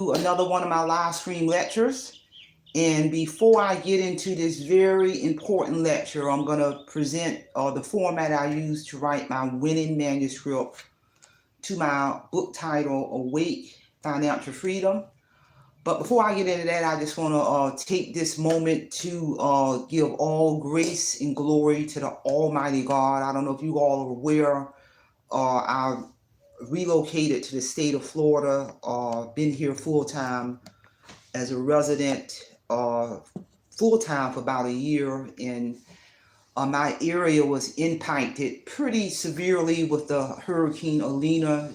Another one of my live stream lectures. And before I get into this very important lecture, I'm going to present the format I use to write my winning manuscript to my book title, Awake Financial Freedom. But before I get into that, I just want to take this moment to give all grace and glory to the Almighty God. I don't know if you all are aware, I've relocated to the state of Florida, been here full time as a resident, full time for about a year, and my area was impacted pretty severely with the Hurricane Alina.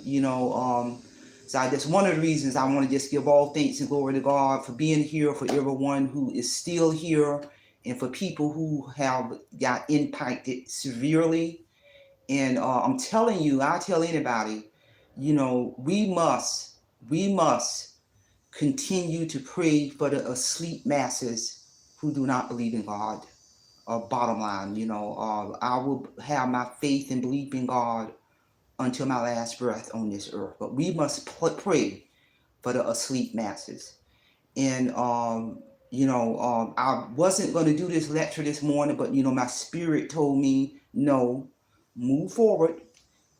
So that's one of the reasons I want to just give all thanks and glory to God for being here, for everyone who is still here, and for people who have got impacted severely. And I'm telling you, I tell anybody, we must continue to pray for the asleep masses who do not believe in God. Bottom line, I will have my faith and belief in God until my last breath on this earth. But we must pray for the asleep masses. And I wasn't going to do this lecture this morning, but my spirit told me, no, move forward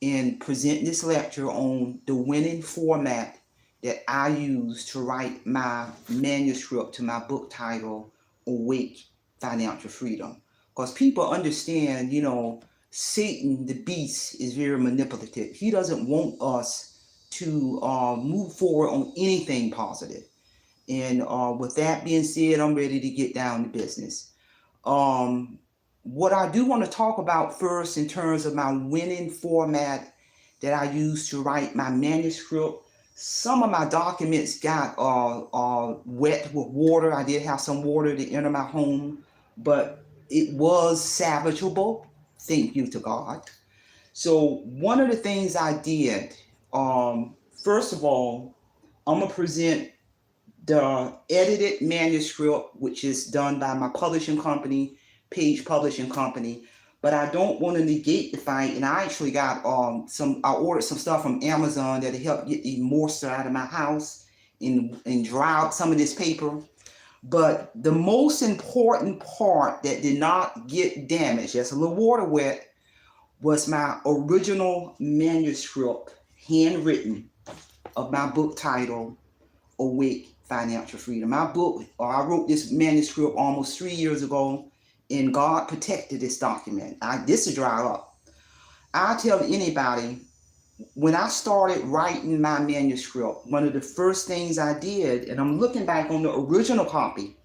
and present this lecture on the winning format that I use to write my manuscript to my book title, Awake Financial Freedom. Because people understand, Satan, the beast, is very manipulative. He doesn't want us to move forward on anything positive. And with that being said, I'm ready to get down to business. What I do want to talk about first in terms of my winning format that I use to write my manuscript. Some of my documents got wet with water. I did have some water to enter my home, but it was salvageable. Thank you to God. So one of the things I did, first of all, I'm going to present the edited manuscript, which is done by my publishing company, Page Publishing Company. But I don't want to negate the fact, and I actually got I ordered some stuff from Amazon that'll help get the moisture out of my house and dry out some of this paper. But the most important part that did not get damaged, just a little water wet, was my original manuscript, handwritten, of my book title, Awake Financial Freedom. My book, I wrote this manuscript almost 3 years ago, and God protected this document. This is dry up. I tell anybody, when I started writing my manuscript, one of the first things I did, and I'm looking back on the original copy,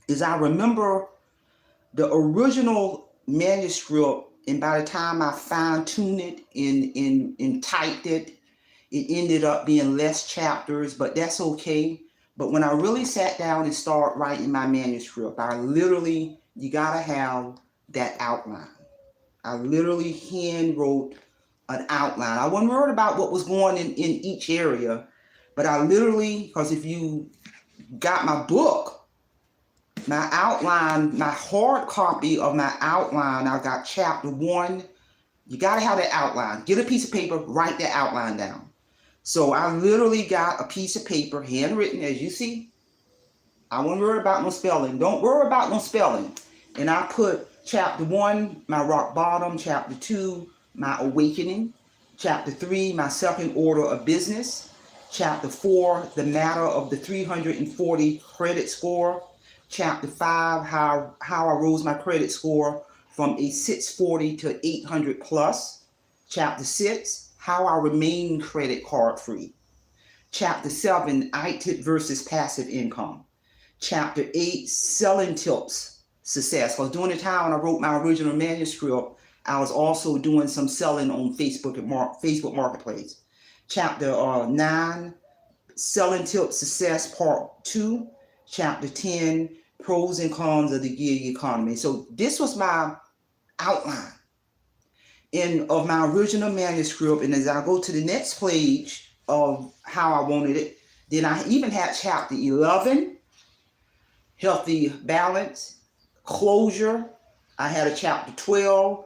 is I remember the original manuscript, and by the time I fine-tuned it and typed it, it ended up being less chapters, but that's okay. But when I really sat down and started writing my manuscript, you gotta have that outline. I literally hand wrote an outline. I wasn't worried about what was going in each area, but I literally, because if you got my book, my outline, my hard copy of my outline, I got chapter 1. You gotta have that outline. Get a piece of paper, write that outline down. So I literally got a piece of paper, handwritten, as you see. I wasn't worried about no spelling. Don't worry about no spelling. And I put chapter 1, my rock bottom, chapter 2, my awakening, chapter 3, my second order of business, chapter 4, the matter of the 340 credit score, chapter 5, how I rose my credit score from a 640 to 800 plus, chapter 6, how I remain credit card free, chapter 7, active versus passive income, chapter 8, selling tips, success. Because during the time when I wrote my original manuscript, I was also doing some selling on Facebook and Facebook Marketplace. Chapter 9, selling tips, success, part 2. Chapter 10, pros and cons of the gig economy. So this was my outline of my original manuscript. And as I go to the next page of how I wanted it, then I even had chapter 11, healthy balance, closure. I had a chapter 12,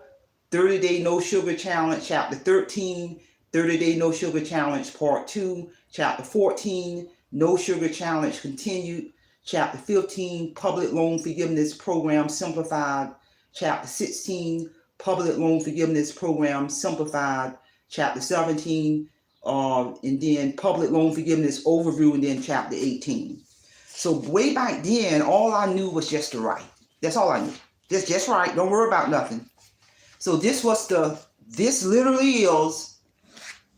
30-day no sugar challenge, chapter 13, 30-day no sugar challenge, part 2, chapter 14, No Sugar Challenge continued. Chapter 15, Public Loan Forgiveness Program Simplified. Chapter 16, Public Loan Forgiveness Program Simplified. Chapter 17, and then Public Loan Forgiveness Overview, and then Chapter 18. So way back then, all I knew was just to write. That's all I knew. Just write. Don't worry about nothing. So this literally is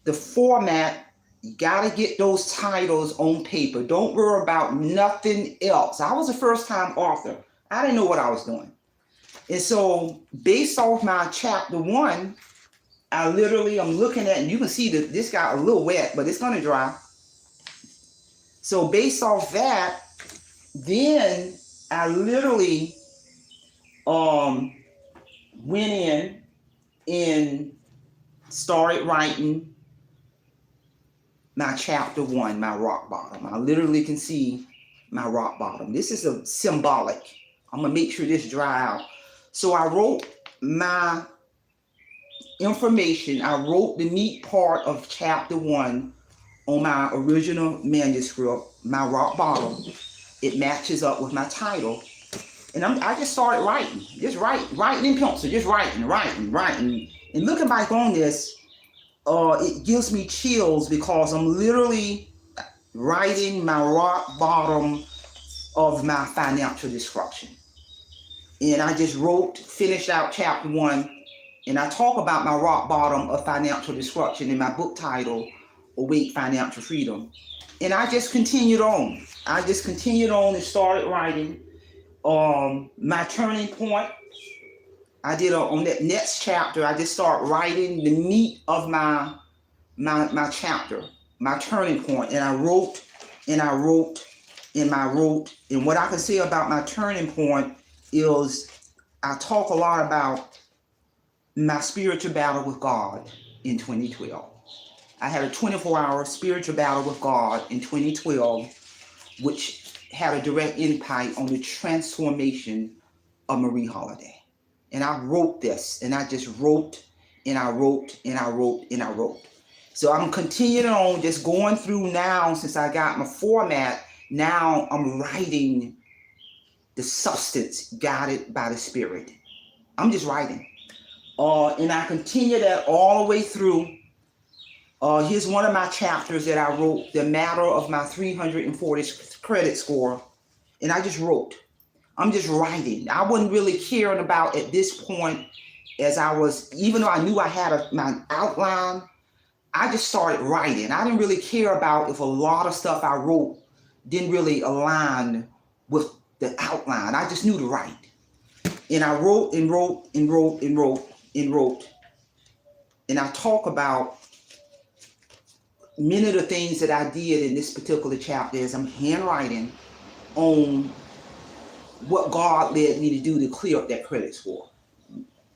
the format. You got to get those titles on paper. Don't worry about nothing else. I was a first-time author. I didn't know what I was doing. And so based off my chapter 1, I'm looking at, and you can see that this got a little wet, but it's going to dry. So based off that, then I literally went in and started writing my chapter 1, my rock bottom. I literally can see my rock bottom. This is a symbolic. I'm gonna make sure this dry out. So I wrote my information. I wrote the meat part of chapter 1 on my original manuscript, my rock bottom. It matches up with my title. And I just started writing, writing in pencil, just writing. And looking back on this, it gives me chills because I'm literally writing my rock bottom of my financial destruction. And I just finished out chapter 1, and I talk about my rock bottom of financial destruction in my book title, Awake Financial Freedom. And I just continued on. And started writing. My turning point, I did on that next chapter, I just start writing the meat of my chapter, my turning point. And I wrote, and what I can say about my turning point is I talk a lot about my spiritual battle with God in 2012. I had a 24-hour spiritual battle with God in 2012, which had a direct impact on the transformation of Marie Holiday. And I wrote this, and I just wrote, and I wrote. So I'm continuing on, just going through now, since I got my format, now I'm writing the substance guided by the Spirit. I'm just writing. And I continue that all the way through. Here's one of my chapters that I wrote, the matter of my 340 credit score. And I just wrote. I'm just writing. I wasn't really caring about at this point, as I was, even though I knew I had my outline, I just started writing. I didn't really care about if a lot of stuff I wrote didn't really align with the outline. I just knew to write. And I wrote and wrote and wrote and wrote and wrote. And I talk about many of the things that I did in this particular chapter as I'm handwriting on what God led me to do to clear up that credit score.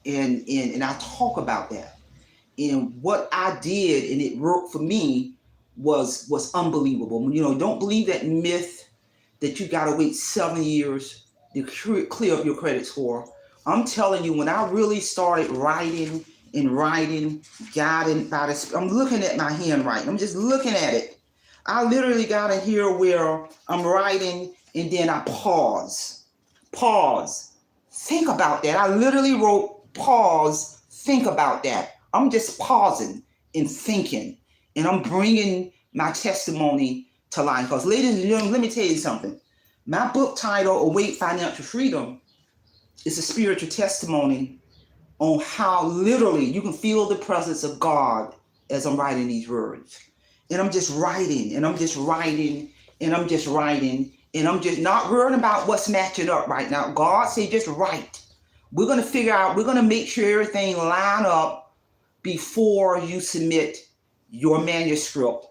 And I talk about that. And what I did, and it worked for me, was unbelievable. Don't believe that myth that you gotta wait 7 years to clear up your credit score. I'm telling you, when I really started writing, guided by the Spirit, I'm looking at my handwriting. I'm just looking at it. I literally got in here where I'm writing, and then I pause. Think about that. I literally wrote pause, think about that. I'm just pausing and thinking, and I'm bringing my testimony to life. Because ladies and gentlemen, let me tell you something. My book title, Awake Financial Freedom, is a spiritual testimony on how literally you can feel the presence of God as I'm writing these words. And I'm just writing, and I'm just writing, and I'm just writing. And I'm just not worrying about what's matching up right now. God said, just write. We're going to figure out, we're going to make sure everything line up before you submit your manuscript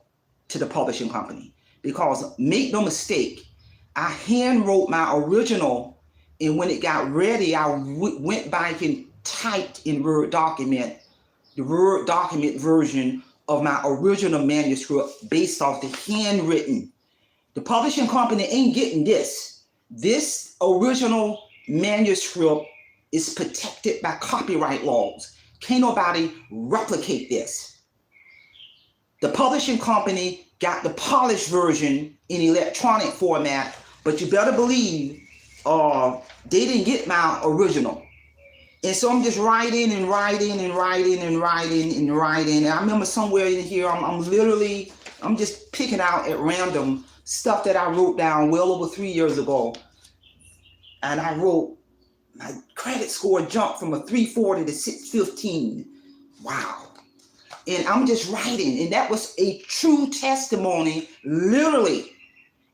to the publishing company. Because make no mistake, I hand wrote my original, and when it got ready, I went back and typed in Word document, the Word document version of my original manuscript based off the handwritten. The publishing company ain't getting this. This original manuscript is protected by copyright laws. Can't nobody replicate this. The publishing company got the polished version in electronic format, but you better believe they didn't get my original. And so I'm just writing and writing and writing and writing and writing. And I remember somewhere in here, I'm just picking out at random stuff that I wrote down well over 3 years ago. And I wrote, my credit score jumped from a 340 to 615. Wow. And I'm just writing. And that was a true testimony, literally.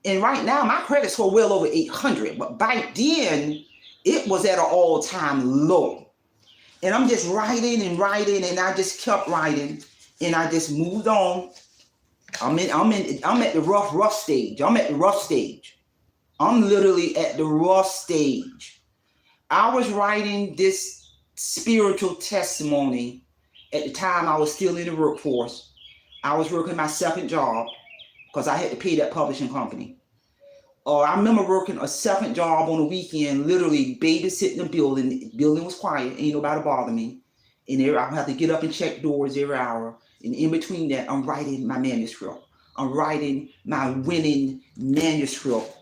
And right now, my credit score well over 800. But back then, it was at an all-time low. And I'm just writing and writing, and I just kept writing, and I just moved on. I'm at the rough stage. I'm at the rough stage. I'm literally at the rough stage. I was writing this spiritual testimony at the time I was still in the workforce. I was working my second job because I had to pay that publishing company. I remember working a second job on the weekend, literally babysitting the building. The building was quiet, ain't nobody bother me. And I have to get up and check doors every hour. And in between that, I'm writing my manuscript. I'm writing my winning manuscript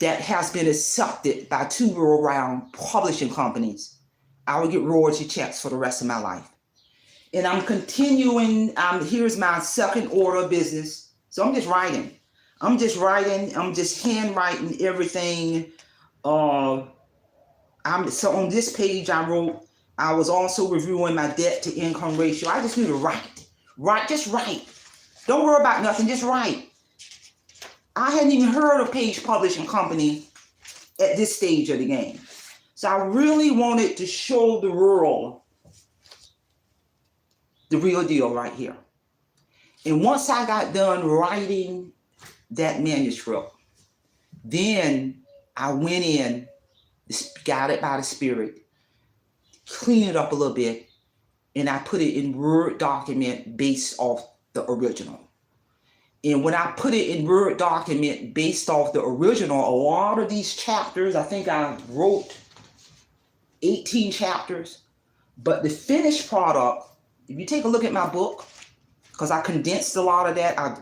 that has been accepted by 2 world-renowned publishing companies. I will get royalty checks for the rest of my life. And I'm continuing, here's my second order of business. So I'm just writing. I'm just handwriting everything. So on this page I wrote, I was also reviewing my debt to income ratio. I just need to write. Just write. Don't worry about nothing, just write. I hadn't even heard of Page Publishing Company at this stage of the game. So I really wanted to show the world the real deal right here. And once I got done writing that manuscript, then I went in, guided by the Spirit, cleaned it up a little bit, and I put it in Word document based off the original. And when I put it in Word document based off the original, a lot of these chapters, I think I wrote 18 chapters, but the finished product, if you take a look at my book, because I condensed a lot of that, I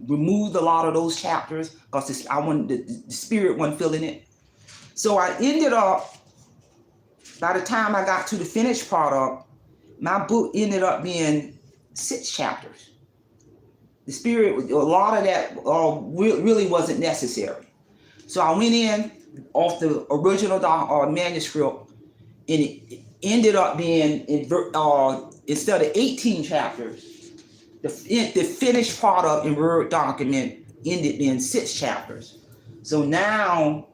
removed a lot of those chapters because the Spirit wasn't filling it. So I ended up, by the time I got to the finished product, my book ended up being 6 chapters. The Spirit, a lot of that really wasn't necessary. So I went in off the original manuscript, and it ended up being, instead of 18 chapters, the finished product in Word document ended being 6 chapters. So now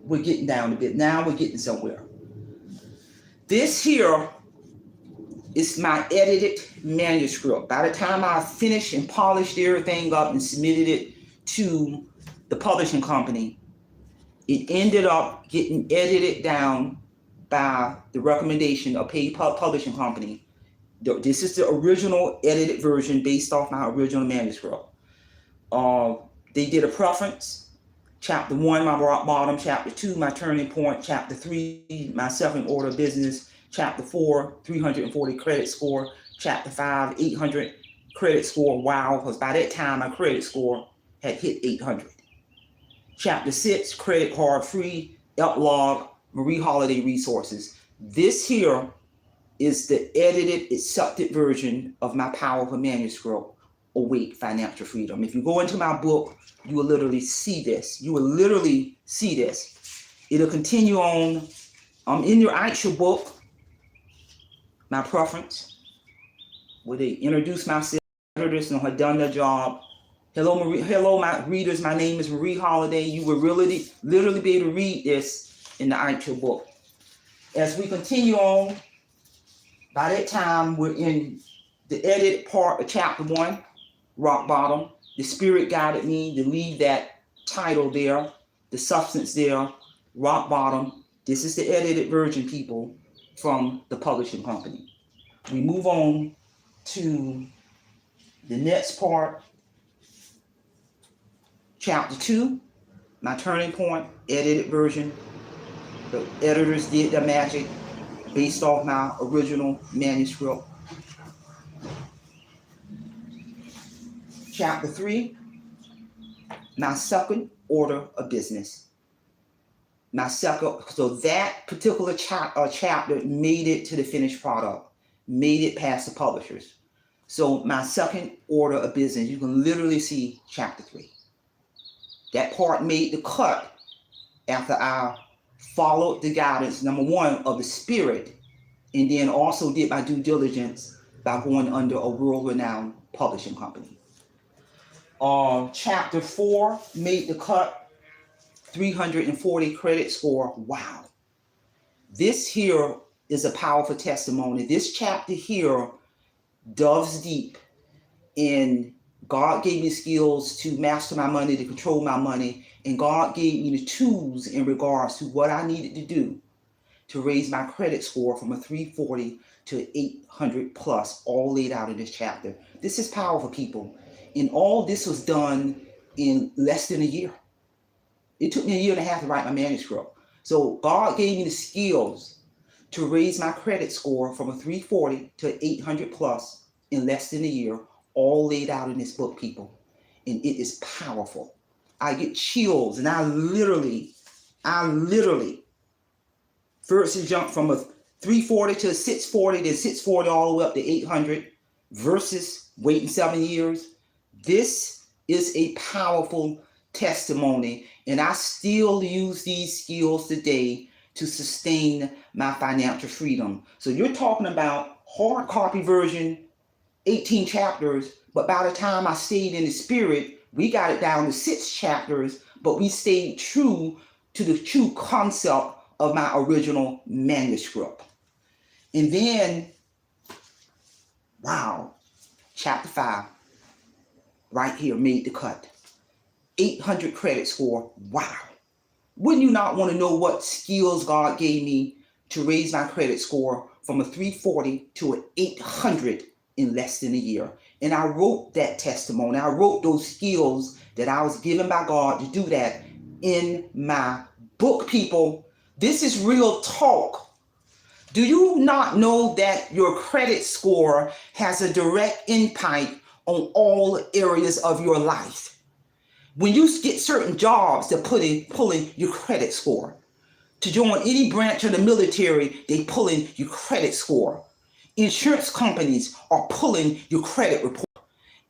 we're getting down a bit. Now we're getting somewhere. This here is my edited manuscript. By the time I finished and polished everything up and submitted it to the publishing company, it ended up getting edited down by the recommendation of Page Publishing Company. This is the original edited version based off my original manuscript. They did a preference. Chapter 1, my rock bottom. Chapter 2, my turning point. Chapter 3, my second order of business. Chapter 4, 340 credit score. Chapter 5, 800 credit score. Wow, because by that time my credit score had hit 800. Chapter 6, credit card free. Epilogue, Marie Holiday resources. This here is the edited, accepted version of my powerful manuscript, Awake Financial Freedom. If you go into my book, you will literally see this. You will literally see this. It'll continue on. In your actual book, my preference, where they introduce myself, editors and have done their job. Hello, Marie. Hello, my readers. My name is Marie Holiday. You will literally be able to read this in the actual book. As we continue on, by that time, we're in the edit part of chapter 1, rock bottom. The Spirit guided me to leave that title there, the substance there, rock bottom. This is the edited version, people, from the publishing company. We move on to the next part, chapter 2, my turning point, edited version. The editors did their magic based off my original manuscript. Chapter 3, my second order of business. So that particular chapter made it to the finished product, made it past the publishers. So my second order of business, you can literally see chapter 3. That part made the cut after I followed the guidance, number one, of the Spirit, and then also did my due diligence by going under a world-renowned publishing company. Chapter 4 made the cut, 340 credit score. Wow. This here is a powerful testimony. This chapter here delves deep in God gave me skills to master my money, to control my money, and God gave me the tools in regards to what I needed to do to raise my credit score from a 340 to 800 plus, all laid out in this chapter. This is powerful, people. And all this was done in less than a year. It took me a year and a half to write my manuscript. So God gave me the skills to raise my credit score from a 340 to 800 plus in less than a year, all laid out in this book, people. And it is powerful. I get chills, and I literally, first it jumped from a 340 to a 640, then 640 all the way up to 800 versus waiting 7 years. This is a powerful testimony, and I still use these skills today to sustain my financial freedom. So you're talking about hard copy version, 18 chapters, but by the time I stayed in the Spirit, we got it down to 6 chapters, but we stayed true to the true concept of my original manuscript. And then, wow, chapter 5, right here, made the cut. 800 credit score. Wow. Wouldn't you not want to know what skills God gave me to raise my credit score from a 340 to an 800 in less than a year? And I wrote that testimony. I wrote those skills that I was given by God to do that in my book, people. This is real talk. Do you not know that your credit score has a direct impact on all areas of your life? When you get certain jobs, they're pulling your credit score. To join any branch of the military, they pulling your credit score. Insurance companies are pulling your credit report.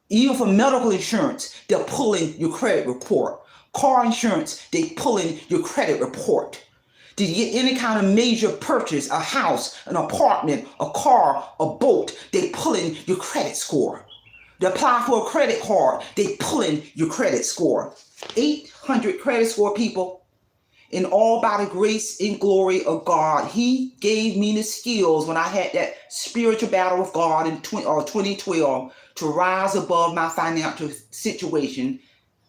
Even for medical insurance, they're pulling your credit report. Car insurance, they pulling your credit report. Did you get any kind of major purchase, a house, an apartment, a car, a boat, they pulling your credit score. To apply for a credit card, they pulling your credit score. 800 credit score, people. And all by the grace and glory of God. He gave me the skills when I had that spiritual battle with God in 2012 to rise above my financial situation,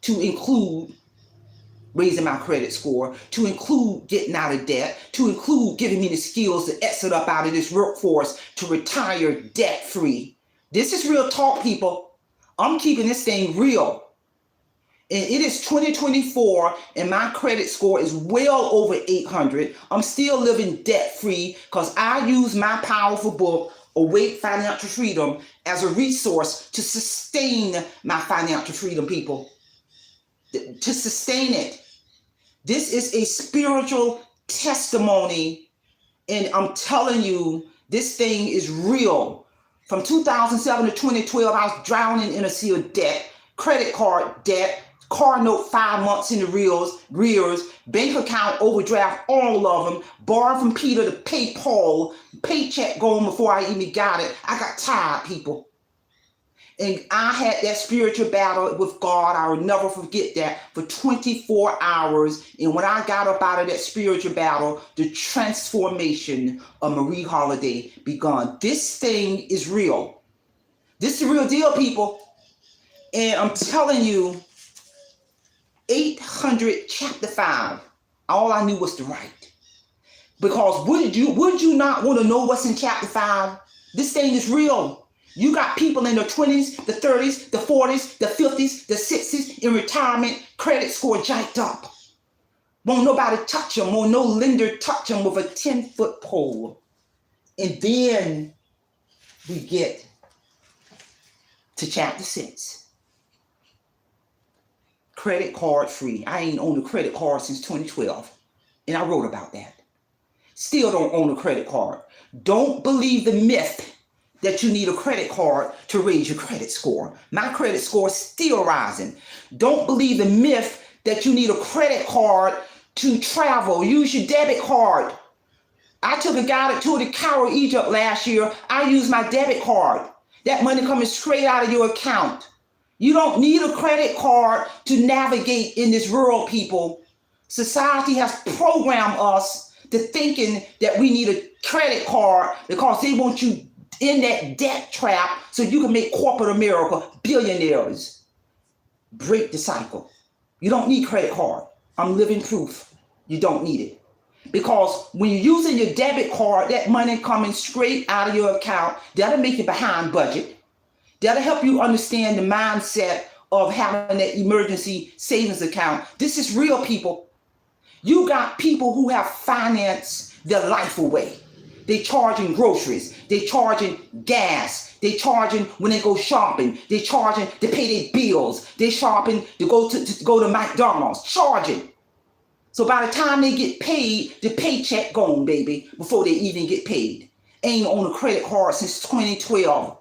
to include raising my credit score, to include getting out of debt, to include giving me the skills to exit up out of this workforce, to retire debt-free. This is real talk, people. I'm keeping this thing real. And it is 2024, and my credit score is well over 800. I'm still living debt-free because I use my powerful book, Awake Financial Freedom, as a resource to sustain my financial freedom, people. To sustain it. This is a spiritual testimony, and I'm telling you, this thing is real. From 2007 to 2012, I was drowning in a sea of debt, credit card debt, car note 5 months in the rears, bank account overdraft, all of them, borrowed from Peter to pay Paul, paycheck going before I even got it. I got tired, people. And I had that spiritual battle with God. I will never forget that, for 24 hours. And when I got up out of that spiritual battle, the transformation of Marie Holiday begun. This thing is real. This is the real deal, people. And I'm telling you, 800 chapter 5, all I knew was to write. Because would you not want to know what's in chapter 5? This thing is real. You got people in their 20s, the 30s, the 40s, the 50s, the 60s in retirement, credit score jacked up. Won't nobody touch them, won't no lender touch them with a 10-foot pole. And then we get to chapter 6. credit card free. I ain't owned a credit card since 2012. And I wrote about that. Still don't own a credit card. Don't believe the myth that you need a credit card to raise your credit score. My credit score is still rising. Don't believe the myth that you need a credit card to travel. Use your debit card. I took a guided tour to Cairo, Egypt last year. I used my debit card. That money coming straight out of your account. You don't need a credit card to navigate in this world, people. Society has programmed us to thinking that we need a credit card because they want you in that debt trap so you can make corporate America billionaires. Break the cycle. You don't need credit card. I'm living proof. You don't need it. Because when you're using your debit card, that money coming straight out of your account, that'll make you behind budget. That'll help you understand the mindset of having that emergency savings account. This is real, people. You got people who have financed their life away. They charging groceries. They charging gas. They charging when they go shopping. They charging to pay their bills. They shopping to go to McDonald's. Charging. So by the time they get paid, the paycheck gone, baby, before they even get paid. Ain't on a credit card since 2012.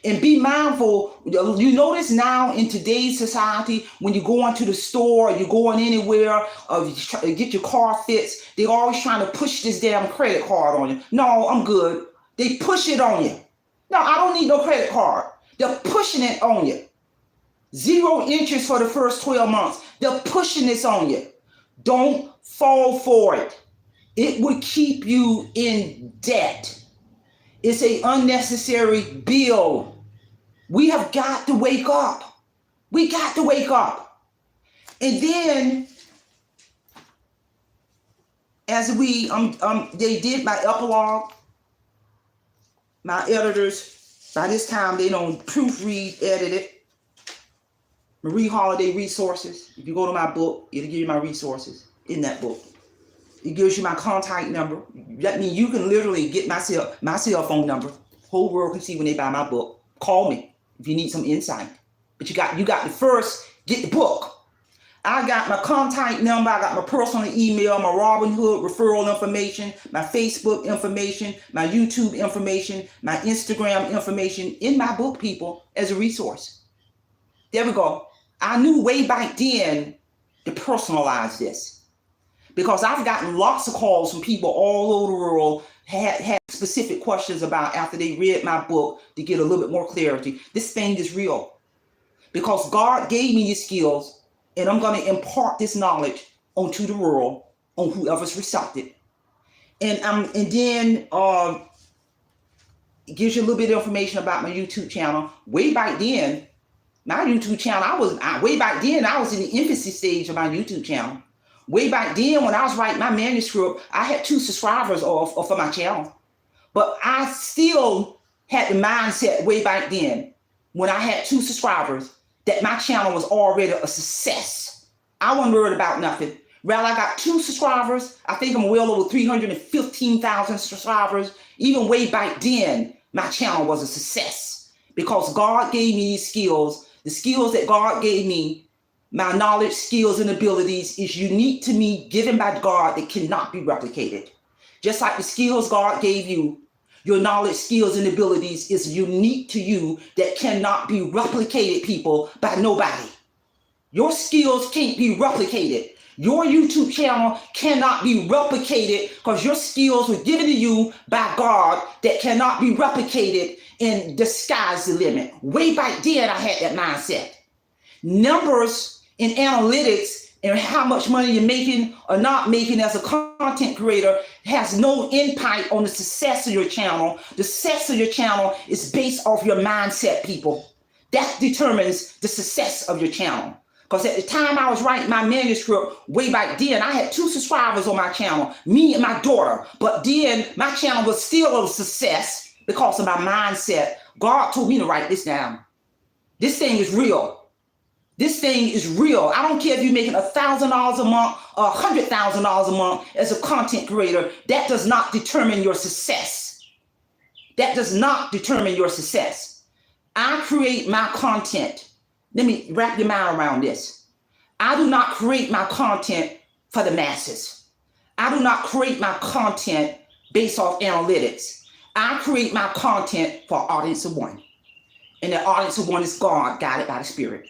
And be mindful, you notice now in today's society, when you go into the store, you're going anywhere, you get your car fixed, they're always trying to push this damn credit card on you. No, I'm good. They push it on you. No, I don't need no credit card. They're pushing it on you. 0 interest for the first 12 months. They're pushing this on you. Don't fall for it. It would keep you in debt. It's an unnecessary bill. We have got to wake up. We got to wake up. And then, as they did my epilogue, my editors, by this time they don't proofread, edit it. Marie Holiday Resources. If you go to my book, it'll give you my resources in that book. It gives you my contact number. That means you can literally get my cell phone number. Whole world can see when they buy my book. Call me if you need some insight. But you got to first get the book. I got my contact number. I got my personal email, my Robinhood referral information, my Facebook information, my YouTube information, my Instagram information in my book, people, as a resource. There we go. I knew way back then to personalize this because I've gotten lots of calls from people all over the world had specific questions about after they read my book to get a little bit more clarity. This thing is real because God gave me these skills and I'm going to impart this knowledge onto the world on whoever's receptive. And then it gives you a little bit of information about my YouTube channel. Way back then, my YouTube channel, way back then, I was in the infancy stage of my YouTube channel. Way back then, when I was writing my manuscript, I had 2 subscribers for my channel. But I still had the mindset way back then, when I had 2 subscribers, that my channel was already a success. I wasn't worried about nothing. Well, I got 2 subscribers. I think I'm well over 315,000 subscribers. Even way back then, my channel was a success because God gave me these skills. The skills that God gave me, my knowledge, skills, and abilities is unique to me, given by God, that cannot be replicated. Just like the skills God gave you, your knowledge, skills, and abilities is unique to you that cannot be replicated, people, by nobody. Your skills can't be replicated. Your YouTube channel cannot be replicated because your skills were given to you by God that cannot be replicated, and the sky's the limit. Way back then, I had that mindset. Numbers and analytics and how much money you're making or not making as a content creator has no impact on the success of your channel. The success of your channel is based off your mindset, people. That determines the success of your channel. Because at the time I was writing my manuscript way back then, I had 2 subscribers on my channel, me and my daughter. But then my channel was still a success because of my mindset. God told me to write this down. This thing is real. This thing is real. I don't care if you're making $1,000 a month or $100,000 a month as a content creator. That does not determine your success. That does not determine your success. I create my content. Let me wrap your mind around this. I do not create my content for the masses. I do not create my content based off analytics. I create my content for an audience of one. And the audience of one is God, guided by the Spirit.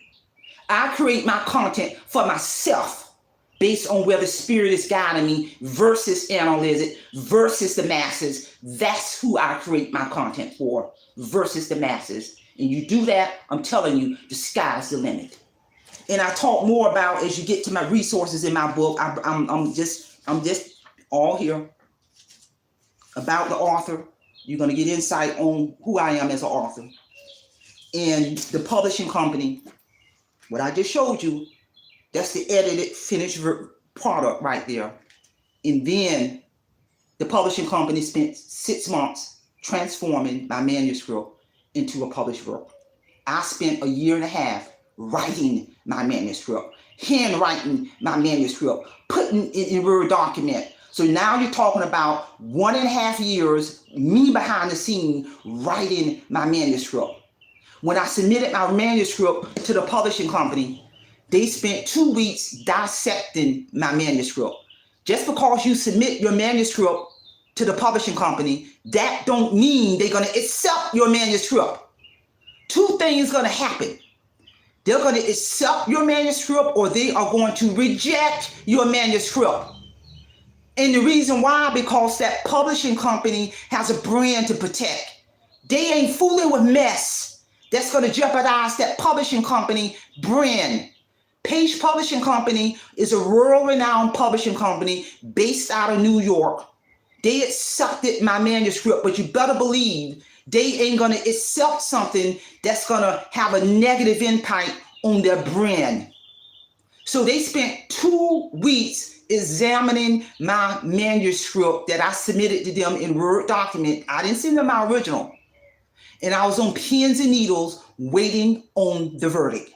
I create my content for myself based on where the Spirit is guiding me versus analytics, versus the masses. That's who I create my content for versus the masses. And you do that, I'm telling you, the sky's the limit. And I talk more about as you get to my resources in my book. I'm just all here about the author. You're going to get insight on who I am as an author. And the publishing company, what I just showed you, that's the edited, finished product right there. And then the publishing company spent 6 months transforming my manuscript into a published work. I spent a year and a half writing my manuscript, handwriting my manuscript, putting it in a Word document. So now you're talking about 1.5 years, me behind the scene writing my manuscript. When I submitted my manuscript to the publishing company, they spent 2 weeks dissecting my manuscript. Just because you submit your manuscript to the publishing company, that don't mean they're going to accept your manuscript. 2 things going to happen. They're going to accept your manuscript or they are going to reject your manuscript. And the reason why, because that publishing company has a brand to protect. They ain't fooling with mess. That's going to jeopardize that publishing company brand. Page Publishing Company is a world-renowned publishing company based out of New York. They accepted my manuscript, but you better believe they ain't going to accept something that's going to have a negative impact on their brand. So they spent 2 weeks examining my manuscript that I submitted to them in Word document. I didn't send them my original. And I was on pins and needles waiting on the verdict.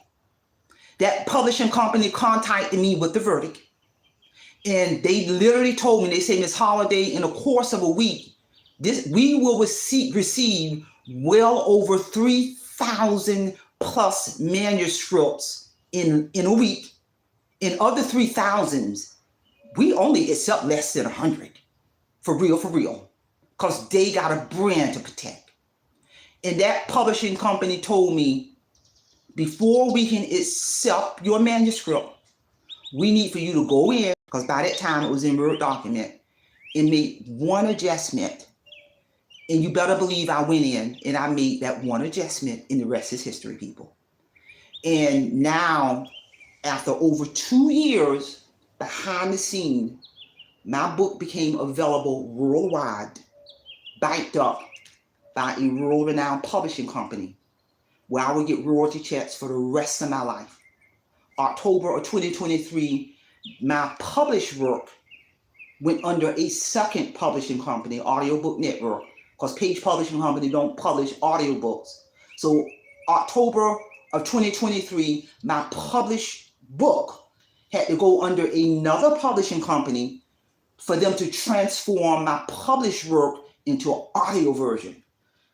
That publishing company contacted me with the verdict. And they literally told me, they say, Ms. Holiday, in the course of a week, we will receive well over 3,000 plus manuscripts in a week. In other 3,000s, we only accept less than 100. For real. Because they got a brand to protect. And that publishing company told me, before we can accept your manuscript, we need for you to go in, because by that time it was in Word document, and make one adjustment. And you better believe I went in and I made that one adjustment, and the rest is history, people. And now, after over 2 years behind the scene, my book became available worldwide, backed up by a world-renowned publishing company, where I would get royalty checks for the rest of my life. October of 2023, my published work went under a second publishing company, Audiobook Network, because Page Publishing Company don't publish audiobooks. So October of 2023, my published book had to go under another publishing company for them to transform my published work into an audio version.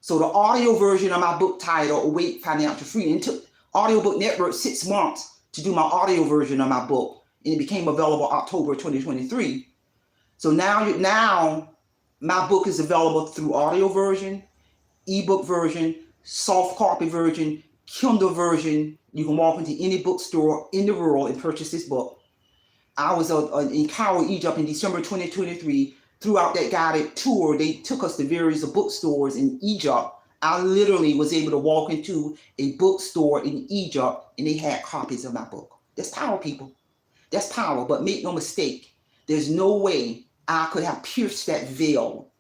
So the audio version of my book title, Awake Financial Freedom, it took Audiobook Network 6 months to do my audio version of my book, and it became available October 2023. So now my book is available through audio version, ebook version, soft copy version, Kindle version. You can walk into any bookstore in the world and purchase this book. I was in Cairo, Egypt in December 2023. Throughout that guided tour, they took us to various bookstores in Egypt. I literally was able to walk into a bookstore in Egypt and they had copies of my book. That's power, people. That's power. But make no mistake, there's no way I could have pierced that veil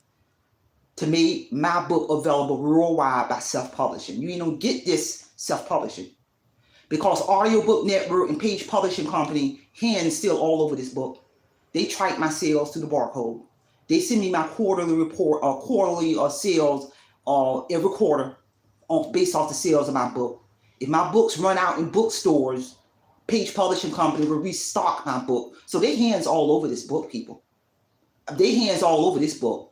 to make my book available worldwide by self-publishing. You ain't gonna get this self-publishing, because Audiobook Network and Page Publishing Company hands still all over this book. They track my sales to the barcode. They send me my quarterly report or quarterly sales every quarter based off the sales of my book. If my books run out in bookstores, Page Publishing Company will restock my book. So they hands all over this book, people. They hands all over this book.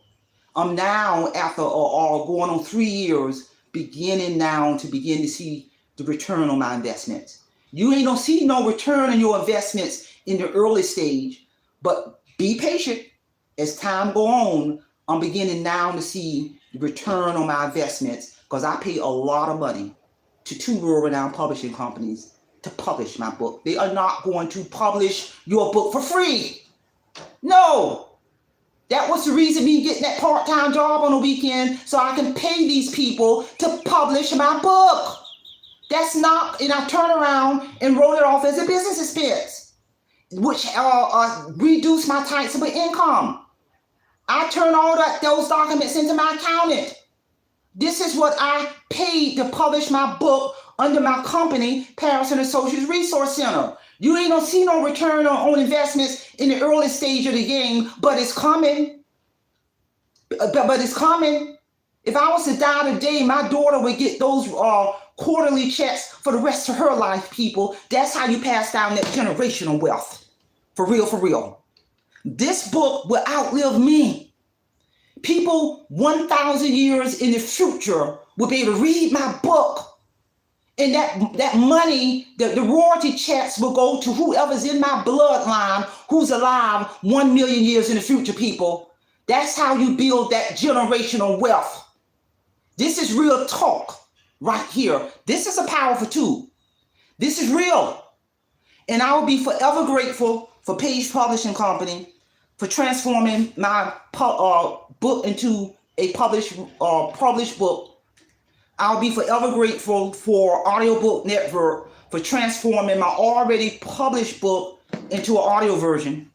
I'm now, after going on 3 years, begin to see the return on my investments. You ain't gonna see no return on your investments in the early stage, but be patient. As time go on, I'm beginning now to see the return on my investments because I pay a lot of money to two world-renowned publishing companies to publish my book. They are not going to publish your book for free. No. That was the reason me getting that part-time job on the weekend, so I can pay these people to publish my book. That's not, and I turn around and wrote it off as a business expense, which reduced my taxable income. I turn all those documents into my accountant. This is what I paid to publish my book under my company, Paris and Associates Resource Center. You ain't gonna see no return on investments in the early stage of the game, but it's coming. But it's coming. If I was to die today, my daughter would get those quarterly checks for the rest of her life, people. That's how you pass down that generational wealth. For real, for real. This book will outlive me. People 1,000 years in the future will be able to read my book. And that money, the royalty checks will go to whoever's in my bloodline who's alive 1 million years in the future, people. That's how you build that generational wealth. This is real talk right here. This is a powerful tool. This is real. And I will be forever grateful for Page Publishing Company for transforming my book into a published book. I'll be forever grateful for Audiobook Network for transforming my already published book into an audio version.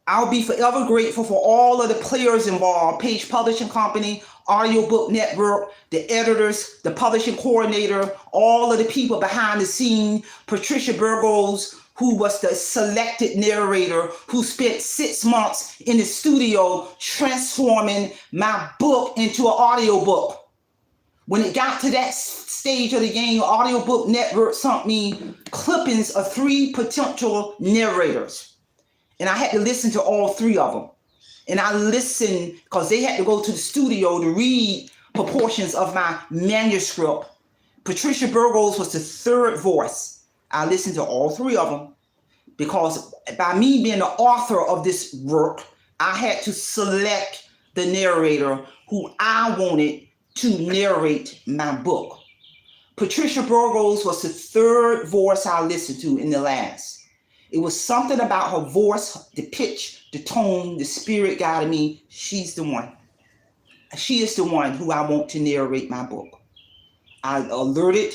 I'll be forever grateful for all of the players involved, Page Publishing Company, Audiobook Network, the editors, the publishing coordinator, all of the people behind the scene, Patricia Burgos, who was the selected narrator, who spent 6 months in the studio transforming my book into an audiobook. When it got to that stage of the game, Audiobook Network sent me clippings of 3 potential narrators. And I had to listen to all 3 of them. And I listened because they had to go to the studio to read proportions of my manuscript. Patricia Burgos was the 3rd voice. I listened to all 3 of them because by me being the author of this work, I had to select the narrator who I wanted to narrate my book. Patricia Burgos was the 3rd voice I listened to in the last. It was something about her voice, the pitch, the tone, the spirit guided me. She's the one. She is the one who I want to narrate my book. I alerted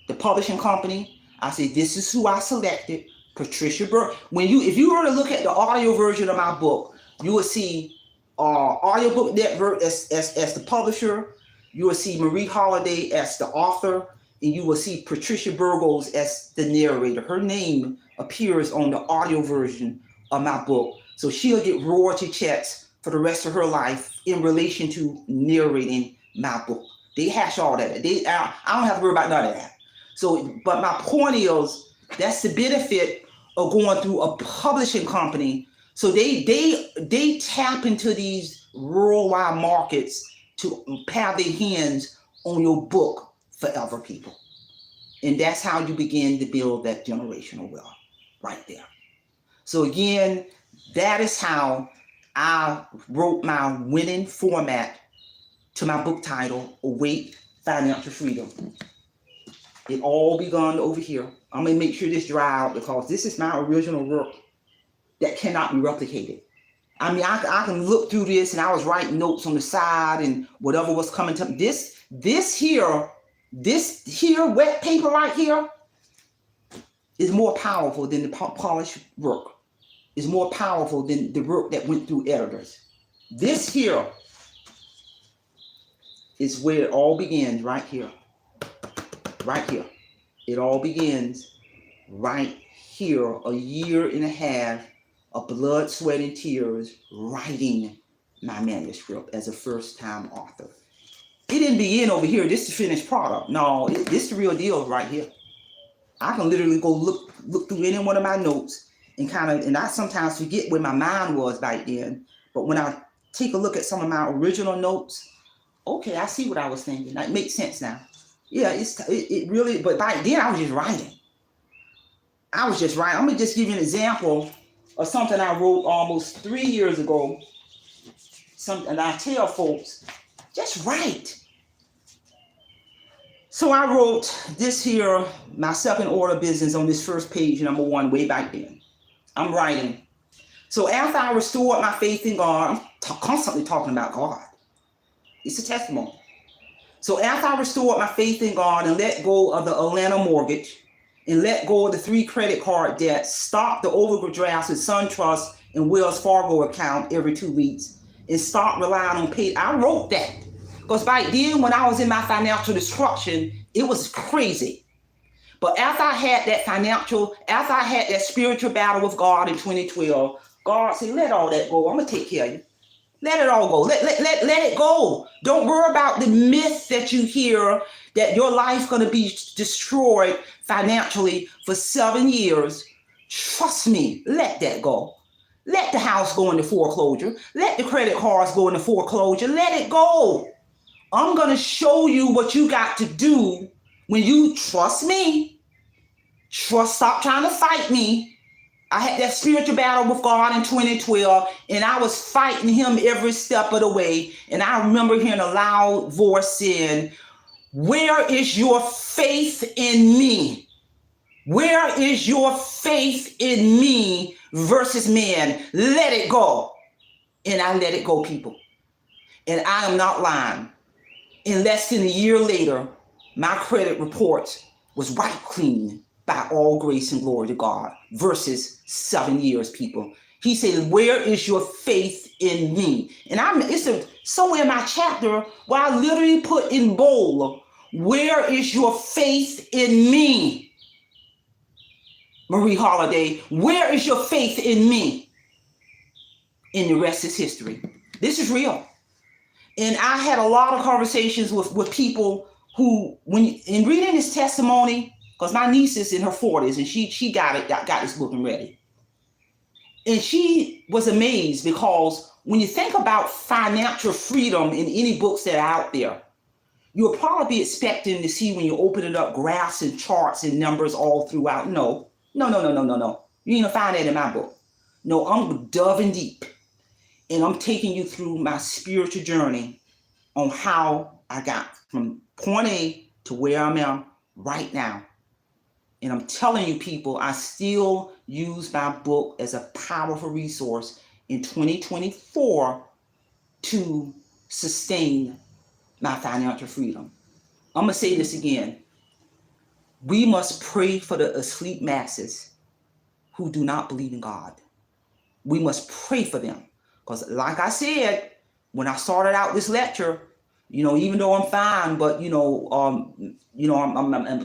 the publishing company. I said, this is who I selected, Patricia Burgos. If you were to look at the audio version of my book, you will see Audiobook Network as the publisher. You will see Marie Holiday as the author, and you will see Patricia Burgos as the narrator. Her name appears on the audio version of my book. So she'll get royalty checks for the rest of her life in relation to narrating my book. They hash all that. I don't have to worry about none of that. So, but my point is, that's the benefit of going through a publishing company. So they tap into these worldwide markets to have their hands on your book forever, people. And that's how you begin to build that generational wealth right there. So again, that is how I wrote my winning format to my book title, Awake Financial Freedom. It all begun over here. I'm going to make sure this dry out because this is my original work that cannot be replicated. I mean, I can look through this, and I was writing notes on the side and whatever was coming to me. This here wet paper right here is more powerful than the polished work. Is more powerful than the work that went through editors. This here is where it all begins, right here. Right here. It all begins right here, a year and a half of blood, sweat, and tears writing my manuscript as a first-time author. It didn't begin over here. This is the finished product. No, this is the real deal right here. I can literally go look through any one of my notes and I sometimes forget where my mind was back then. But when I take a look at some of my original notes, okay, I see what I was thinking. That makes sense now. Yeah, it really, but back then I was just writing. I was just writing. I'm going to just give you an example of something I wrote almost 3 years ago. And I tell folks, just write. So I wrote this here, my second order business on this first page, number 1, way back then. I'm writing. So after I restored my faith in God, I'm constantly talking about God. It's a testimony. So after I restored my faith in God and let go of the Atlanta mortgage and let go of the 3 credit card debts, stopped the overdrafts with SunTrust and Wells Fargo account every 2 weeks, and stopped relying on pay. I wrote that because back then when I was in my financial destruction, it was crazy. But after I had that spiritual battle with God in 2012, God said, let all that go. I'm going to take care of you. Let it all go. Let it go. Don't worry about the myth that you hear that your life's going to be destroyed financially for 7 years. Trust me. Let that go. Let the house go into foreclosure. Let the credit cards go into foreclosure. Let it go. I'm going to show you what you got to do when you trust me. Stop trying to fight me. I had that spiritual battle with God in 2012, and I was fighting him every step of the way. And I remember hearing a loud voice saying, where is your faith in me? Where is your faith in me versus man? Let it go. And I let it go, people. And I am not lying. In less than a year later, my credit report was wiped clean by all grace and glory to God versus 7 years, people. He said, where is your faith in me? And somewhere in my chapter where I literally put in bold, where is your faith in me? Marie Holiday, where is your faith in me? And the rest is history. This is real. And I had a lot of conversations with people who, in reading this testimony, because my niece is in her 40s and she got this book and read it. And she was amazed because when you think about financial freedom in any books that are out there, you'll probably be expecting to see when you open it up graphs and charts and numbers all throughout. No. You ain't gonna find that in my book. No, I'm delving deep. And I'm taking you through my spiritual journey on how I got from point A to where I'm at right now. And I'm telling you, people, I still use my book as a powerful resource in 2024 to sustain my financial freedom. I'm going to say this again. We must pray for the asleep masses who do not believe in God. We must pray for them. Because like I said, when I started out this lecture, even though I'm fine, but I'm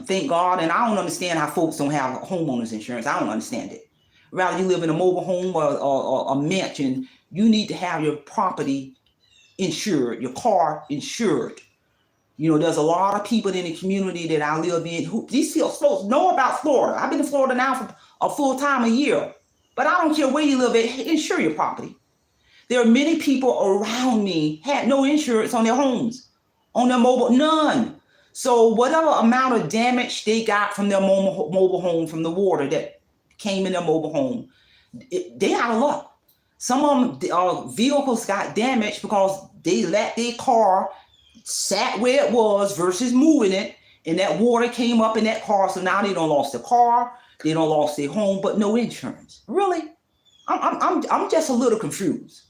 thank God, and I don't understand how folks don't have homeowners insurance. I don't understand it. Rather you live in a mobile home or a mansion, you need to have your property insured, your car insured. There's a lot of people in the community that I live in who these folks know about Florida. I've been in Florida now for a full time a year, but I don't care where you live at, insure your property. There are many people around me had no insurance on their homes, on their mobile, none. So whatever amount of damage they got from their mobile home, from the water that came in their mobile home, they out of luck. Some of them vehicles got damaged because they let their car sat where it was versus moving it, and that water came up in that car. So now they don't lost their car, they don't lost their home, but no insurance. Really? I'm just a little confused.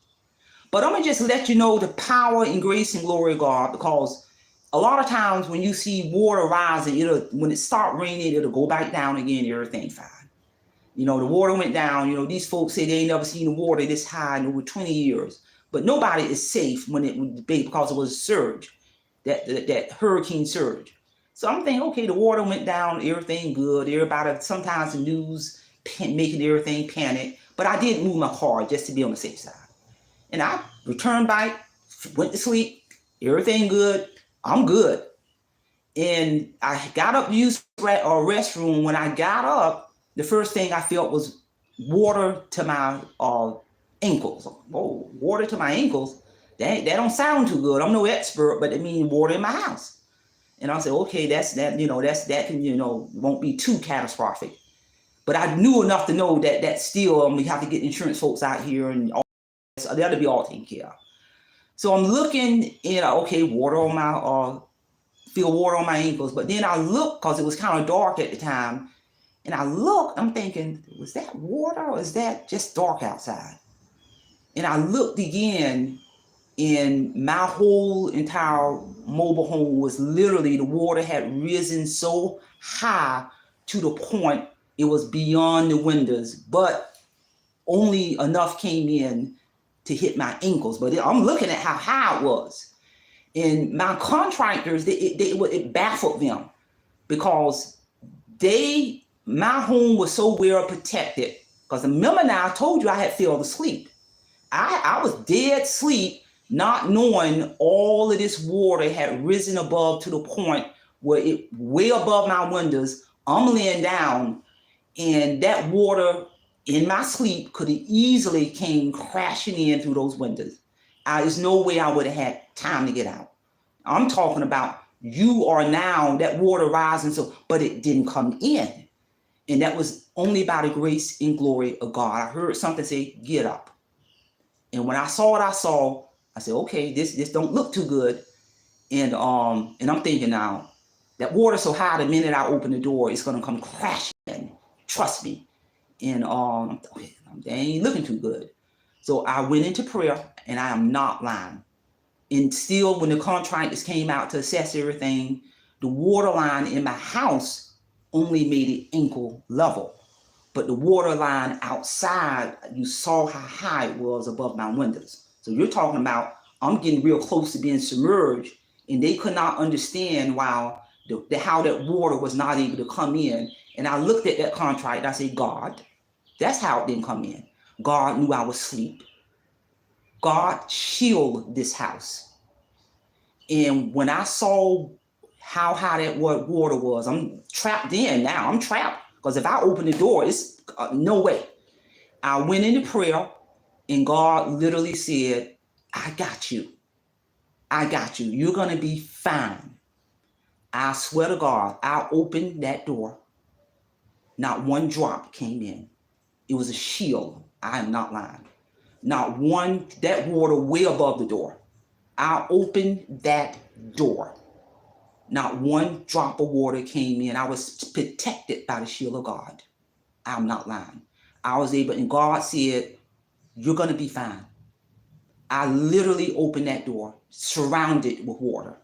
But I'm going to just let you know the power and grace and glory of God, because a lot of times when you see water rising, when it starts raining, it'll go back down again, everything's fine. The water went down. These folks say they ain't never seen the water this high in over 20 years. But nobody is safe because it was a surge, that hurricane surge. So I'm thinking, okay, the water went down, everything good. Everybody, sometimes the news making everything panic. But I did move my car just to be on the safe side. And I returned back, went to sleep, everything good, I'm good. And I got up to use a restroom. When I got up, the first thing I felt was water to my ankles. Oh, water to my ankles? That don't sound too good. I'm no expert, but it means water in my house. And I said, okay, that can, won't be too catastrophic. But I knew enough to know that still we have to get insurance folks out here and all this, that'll be all taken care of. So I'm looking and okay, water on my feel water on my ankles. But then I look, because it was kind of dark at the time, and I look, I'm thinking, was that water or is that just dark outside? And I looked again, and my whole entire mobile home was literally, the water had risen so high to the point it was beyond the windows, but only enough came in to hit my ankles. But I'm looking at how high it was. And my contractors, it baffled them, because my home was so well protected. Because remember now, I told you I had fell asleep. I was dead asleep, not knowing all of this water had risen above to the point where it way above my windows. I'm laying down, and that water in my sleep could have easily came crashing in through those windows. There's no way I would have had time to get out. I'm talking about you are now, that water rising, but it didn't come in. And that was only by the grace and glory of God. I heard something say, get up. And when I saw what I saw, I said, okay, this don't look too good. And I'm thinking now, that water so high, the minute I open the door, it's gonna come crashing in. Trust me. And okay, they ain't looking too good. So I went into prayer, and I am not lying. And still, when the contractors came out to assess everything, the water line in my house only made it ankle level. But the water line outside, you saw how high it was above my windows. So you're talking about, I'm getting real close to being submerged, and they could not understand how that water was not able to come in. And I looked at that contract, I said, God, that's how it didn't come in. God knew I was asleep. God shielded this house. And when I saw how high that water was, I'm trapped in now. I'm trapped, because if I open the door, it's no way. I went into prayer, and God literally said, I got you. I got you. You're going to be fine. I swear to God, I opened that door. Not one drop came in. It was a shield. I am not lying. Not one, that water way above the door. I opened that door. Not one drop of water came in. I was protected by the shield of God. I'm not lying. I was able, and God said, you're going to be fine. I literally opened that door, surrounded with water.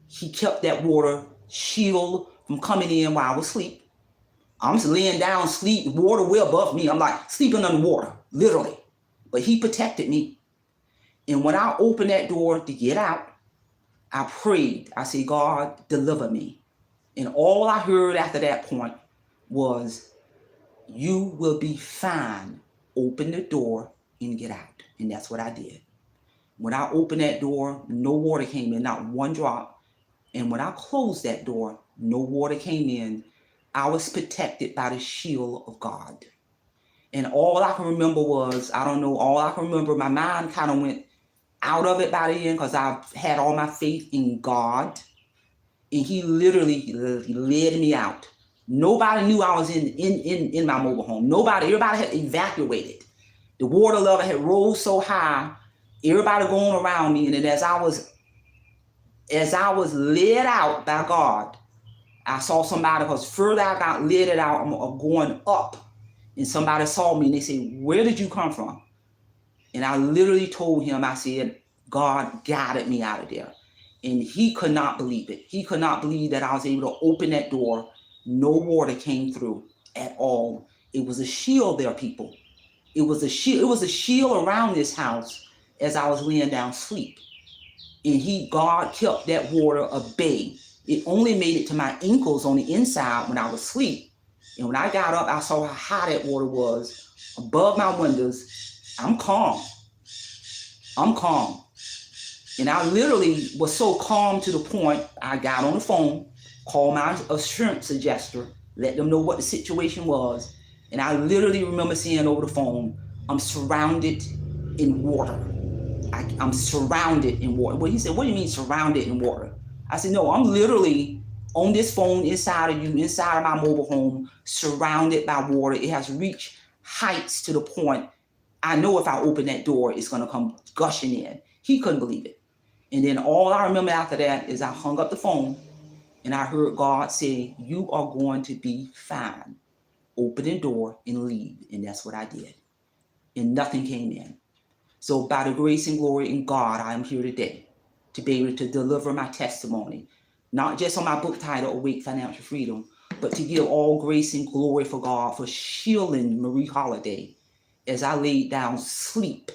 He kept that water shield from coming in while I was asleep. I'm just laying down, sleep, water way above me. I'm like sleeping underwater, literally. But he protected me. And when I opened that door to get out, I prayed. I said, God, deliver me. And all I heard after that point was, you will be fine. Open the door and get out. And that's what I did. When I opened that door, no water came in, not one drop. And when I closed that door, no water came in. I was protected by the shield of God. And all I can remember was, I don't know, all I can remember, my mind kind of went out of it by the end, because I had all my faith in God. And he literally led me out. Nobody knew I was in my mobile home. Everybody had evacuated. The water level had rose so high, everybody going around me. And then as I was led out by God, I saw somebody, because further I got led out, I'm going up. And somebody saw me, and they said, where did you come from? And I literally told him, I said, God guided me out of there. And he could not believe it. He could not believe that I was able to open that door. No water came through at all. It was a shield there, people. It was a shield. It was a shield around this house as I was laying down asleep. And God kept that water at bay. It only made it to my ankles on the inside when I was asleep. And when I got up, I saw how high that water was above my windows. I'm calm. I'm calm. And I literally was so calm to the point, I got on the phone, called my insurance adjuster, let them know what the situation was. And I literally remember saying over the phone, I'm surrounded in water. I'm surrounded in water. Well, he said, what do you mean surrounded in water? I said, no, I'm literally on this phone, inside of you, inside of my mobile home, surrounded by water. It has reached heights to the point I know if I open that door, it's going to come gushing in. He couldn't believe it. And then all I remember after that is I hung up the phone and I heard God say, you are going to be fine. Open the door and leave. And that's what I did. And nothing came in. So by the grace and glory in God, I am here today to be able to deliver my testimony, not just on my book title, Awake Financial Freedom, but to give all grace and glory for God for shielding Marie Holiday as I laid down sleep,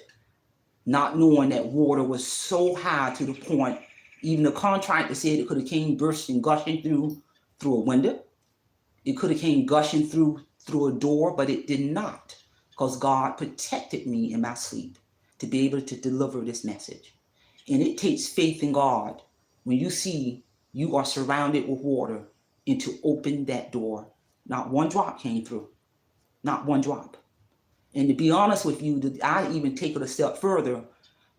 not knowing that water was so high to the point, even the contractor said it could have came bursting, gushing through a window. It could have came gushing through a door, but it did not, because God protected me in my sleep to be able to deliver this message. And it takes faith in God when you see you are surrounded with water and to open that door. Not one drop came through. Not one drop. And to be honest with you, I even take it a step further.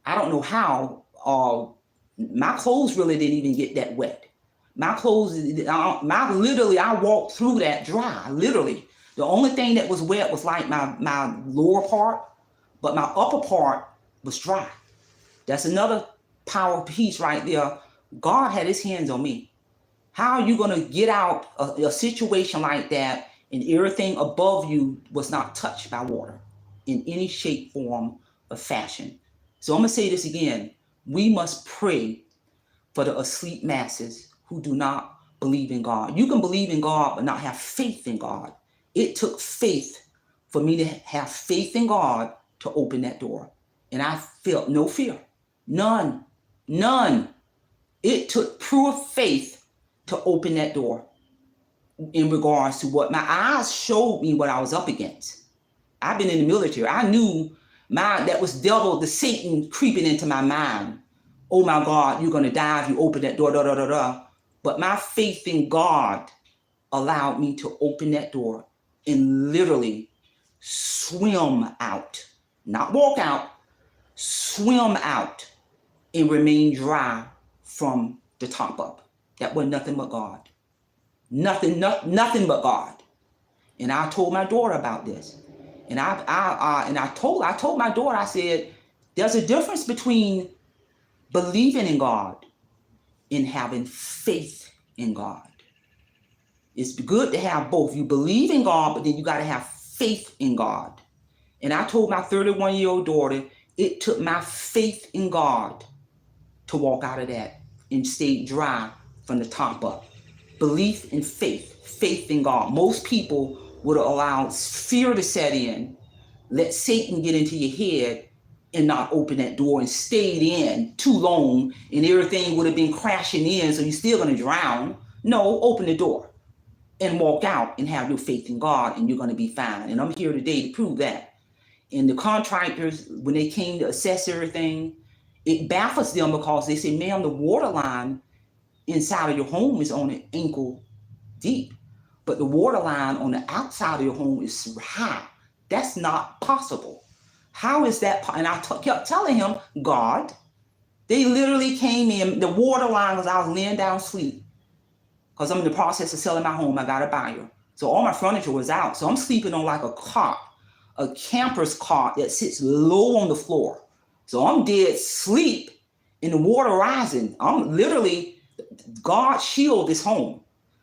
I don't know how. My clothes really didn't even get that wet. My clothes, literally, I walked through that dry, literally. The only thing that was wet was like my lower part, but my upper part was dry. That's another power piece right there. God had his hands on me. How are you going to get out a situation like that and everything above you was not touched by water in any shape, form, or fashion? So I'm going to say this again. We must pray for the asleep masses who do not believe in God. You can believe in God but not have faith in God. It took faith for me to have faith in God to open that door. And I felt no fear. None. It took pure faith to open that door in regards to what my eyes showed me what I was up against. I've been in the military. I knew that was devil, the Satan creeping into my mind. Oh my God, you're going to die if you open that door, But my faith in God allowed me to open that door and literally swim out, not walk out, swim out and remain dry from the top up. That was nothing but God. Nothing but God. And I told my daughter about this. And I told my daughter, I said, there's a difference between believing in God and having faith in God. It's good to have both. You believe in God, but then you got to have faith in God. And I told my 31-year-old daughter, it took my faith in God to walk out of that and stay dry from the top up. Belief and faith in God. Most people would have allowed fear to set in, let Satan get into your head and not open that door and stayed in too long and everything would have been crashing in, so you're still going to drown. No, open the door and walk out and have your faith in God and you're going to be fine. And I'm here today to prove that. And the contractors, when they came to assess everything, it baffles them because they say, ma'am, the water line inside of your home is on an ankle deep, but the water line on the outside of your home is high. That's not possible. How is that? And I kept telling him, God, they literally came in, the water line was, I was laying down sleep because I'm in the process of selling my home. I got a buyer. So all my furniture was out. So I'm sleeping on like a cot, a camper's cot that sits low on the floor. So I'm dead asleep in the water rising. I'm literally, God shield this home.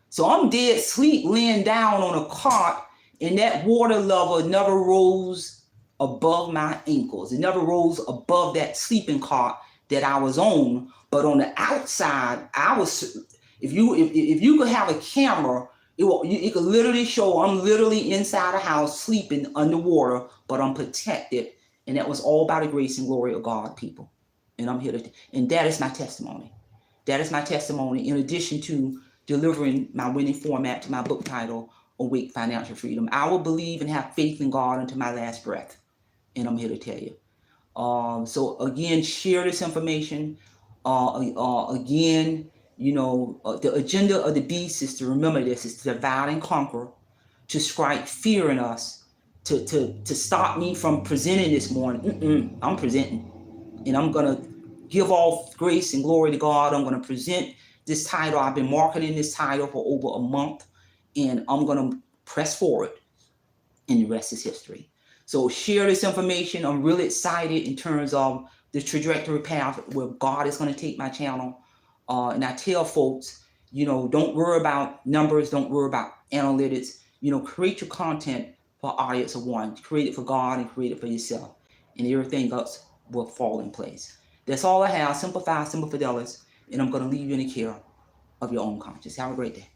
So I'm dead asleep laying down on a cot and that water level never rose above my ankles. It never rose above that sleeping cot that I was on. But on the outside, I was, if you could have a camera, it could literally show I'm literally inside a house sleeping underwater, but I'm protected. And that was all by the grace and glory of God, people. And I'm here to, and that is my testimony. That is my testimony in addition to delivering my winning format to my book title, Awake Financial Freedom. I will believe and have faith in God until my last breath. And I'm here to tell you. So again, share this information. Again, the agenda of the beast is to remember this, is to divide and conquer, to strike fear in us, to stop me from presenting this morning. I'm presenting. And I'm going to give all grace and glory to God. I'm going to present this title. I've been marketing this title for over a month, and I'm going to press forward, and the rest is history. So share this information. I'm really excited in terms of the trajectory path where God is going to take my channel. And I tell folks, don't worry about numbers. Don't worry about analytics. Create your content for audience of one. Create it for God and create it for yourself. And everything else will fall in place. That's all I have. Simple, fast, simple, fidelis. And I'm going to leave you in the care of your own conscience. Have a great day.